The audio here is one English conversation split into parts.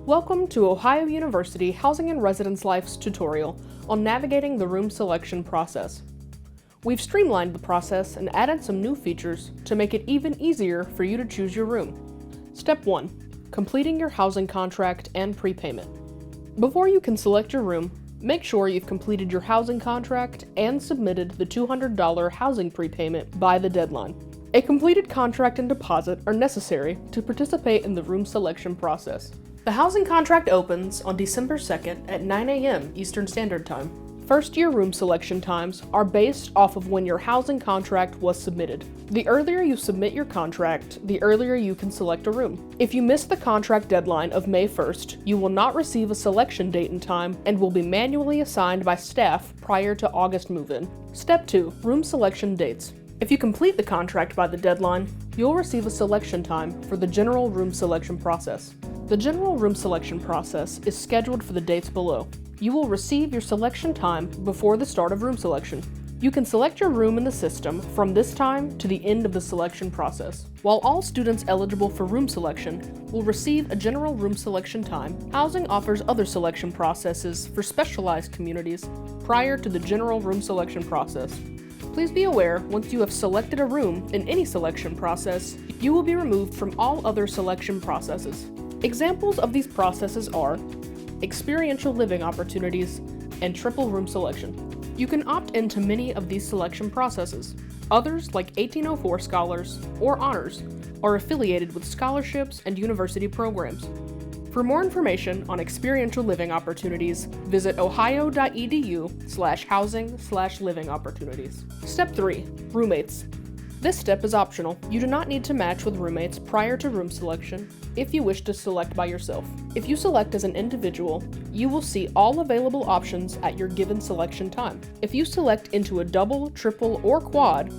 Welcome to Ohio University Housing and Residence Life's tutorial on navigating the room selection process. We've streamlined the process and added some new features to make it even easier for you to choose your room. Step 1. Completing your housing contract and prepayment. Before you can select your room, make sure you've completed your housing contract and submitted the $200 housing prepayment by the deadline. A completed contract and deposit are necessary to participate in the room selection process. The housing contract opens on December 2nd at 9 a.m. Eastern Standard Time. First-year room selection times are based off of when your housing contract was submitted. The earlier you submit your contract, the earlier you can select a room. If you miss the contract deadline of May 1st, you will not receive a selection date and time and will be manually assigned by staff prior to August move-in. Step 2. Room selection dates. If you complete the contract by the deadline, you'll receive a selection time for the general room selection process. The general room selection process is scheduled for the dates below. You will receive your selection time before the start of room selection. You can select your room in the system from this time to the end of the selection process. While all students eligible for room selection will receive a general room selection time, housing offers other selection processes for specialized communities prior to the general room selection process. Please be aware, once you have selected a room in any selection process, you will be removed from all other selection processes. Examples of these processes are experiential living opportunities and triple room selection. You can opt into many of these selection processes. Others, like 1804 Scholars or Honors, are affiliated with scholarships and university programs. For more information on experiential living opportunities, visit ohio.edu/housing/living opportunities. Step 3. Roommates. This step is optional. You do not need to match with roommates prior to room selection if you wish to select by yourself. If you select as an individual, you will see all available options at your given selection time. If you select into a double, triple, or quad,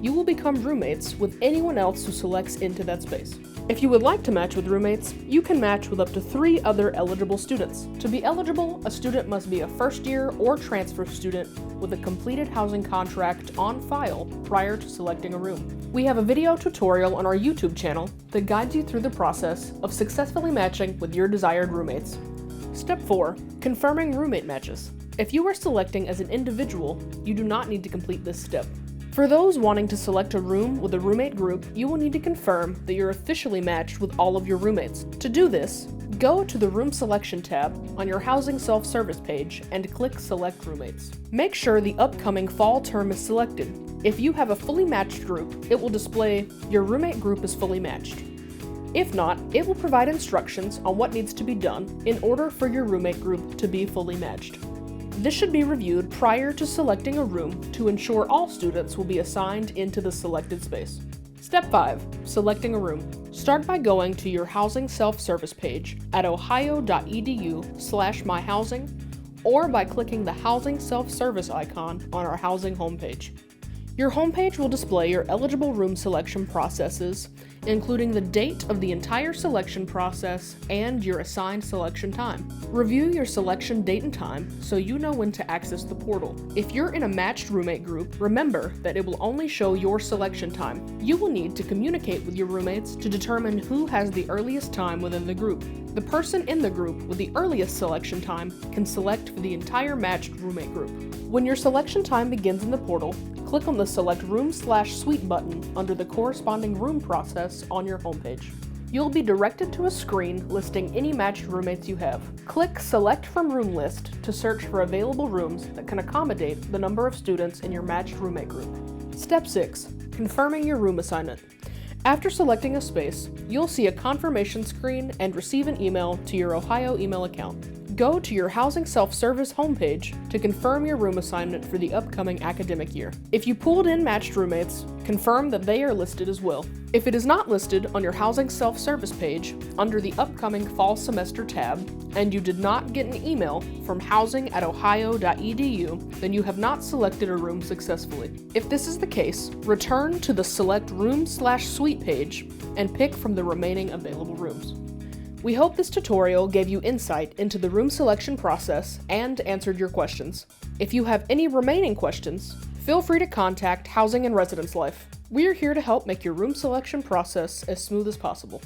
you will become roommates with anyone else who selects into that space. If you would like to match with roommates, you can match with up to 3 other eligible students. To be eligible, a student must be a first-year or transfer student with a completed housing contract on file prior to selecting a room. We have a video tutorial on our YouTube channel that guides you through the process of successfully matching with your desired roommates. Step 4. Confirming roommate matches. If you are selecting as an individual, you do not need to complete this step. For those wanting to select a room with a roommate group, you will need to confirm that you're officially matched with all of your roommates. To do this, go to the Room Selection tab on your Housing Self-Service page and click Select Roommates. Make sure the upcoming fall term is selected. If you have a fully matched group, it will display your roommate group is fully matched. If not, it will provide instructions on what needs to be done in order for your roommate group to be fully matched. This should be reviewed prior to selecting a room to ensure all students will be assigned into the selected space. Step 5. Selecting a room. Start by going to your Housing Self-Service page at ohio.edu/myhousing or by clicking the Housing Self-Service icon on our housing homepage. Your homepage will display your eligible room selection processes, including the date of the entire selection process and your assigned selection time. Review your selection date and time so you know when to access the portal. If you're in a matched roommate group, remember that it will only show your selection time. You will need to communicate with your roommates to determine who has the earliest time within the group. The person in the group with the earliest selection time can select for the entire matched roommate group. When your selection time begins in the portal, click on the Select Room/Suite button under the corresponding room process on your homepage. You'll be directed to a screen listing any matched roommates you have. Click Select from Room List to search for available rooms that can accommodate the number of students in your matched roommate group. Step 6. Confirming your room assignment. After selecting a space, you'll see a confirmation screen and receive an email to your Ohio email account. Go to your Housing Self-Service homepage to confirm your room assignment for the upcoming academic year. If you pulled in matched roommates, confirm that they are listed as well. If it is not listed on your Housing Self-Service page under the upcoming fall semester tab, and you did not get an email from housing@ohio.edu, then you have not selected a room successfully. If this is the case, return to the Select Room/Suite page and pick from the remaining available rooms. We hope this tutorial gave you insight into the room selection process and answered your questions. If you have any remaining questions, feel free to contact Housing and Residence Life. We are here to help make your room selection process as smooth as possible.